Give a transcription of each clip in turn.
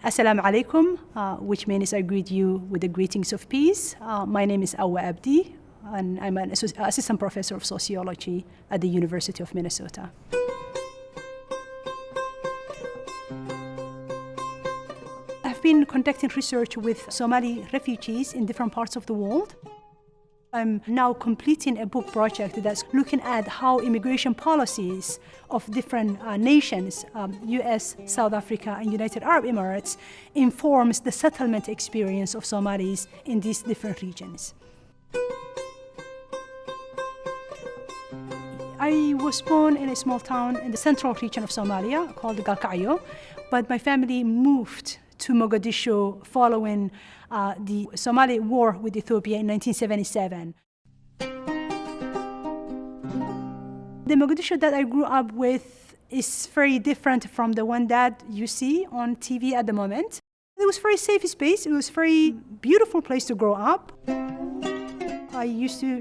Assalamu alaikum, which means I greet you with the greetings of peace. My name is Cawo Abdi, and I'm an assistant professor of sociology at the University of Minnesota. I've been conducting research with Somali refugees in different parts of the world. I'm now completing a book project that's looking at how immigration policies of different nations, US, South Africa, and United Arab Emirates, informs the settlement experience of Somalis in these different regions. I was born in a small town in the central region of Somalia called Galkayo, but my family moved to Mogadishu following the Somali war with Ethiopia in 1977. The Mogadishu that I grew up with is very different from the one that you see on TV at the moment. It was a very safe space. It was a very beautiful place to grow up. I used to,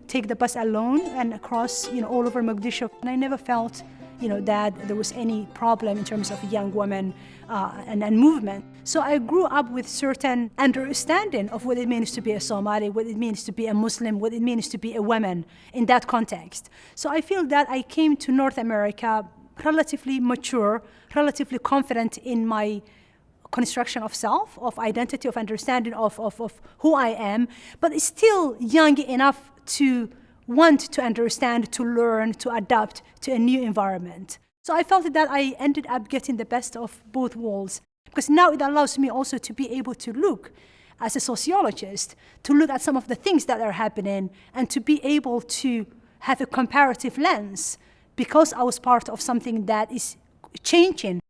take the bus alone and cross, all over Mogadishu. And I never felt, that there was any problem in terms of young women and movement. So I grew up with certain understanding of what it means to be a Somali, what it means to be a Muslim, what it means to be a woman in that context. So I feel that I came to North America relatively mature, relatively confident in my construction of self, of identity, of understanding of who I am, but still young enough to want to understand, to learn, to adapt to a new environment. So I felt that I ended up getting the best of both worlds, because now it allows me also to be able to look, as a sociologist, to look at some of the things that are happening and to be able to have a comparative lens, because I was part of something that is changing.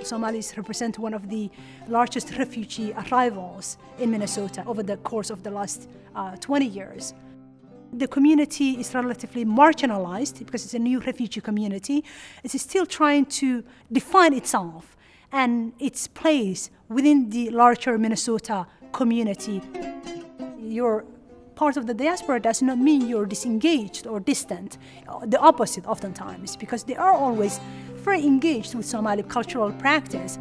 Somalis represent one of the largest refugee arrivals in Minnesota over the course of the last 20 years. The community is relatively marginalized because it's a new refugee community. It's still trying to define itself and its place within the larger Minnesota community. You're part of the diaspora does not mean you're disengaged or distant. The opposite oftentimes, because they are always very engaged with Somali cultural practice.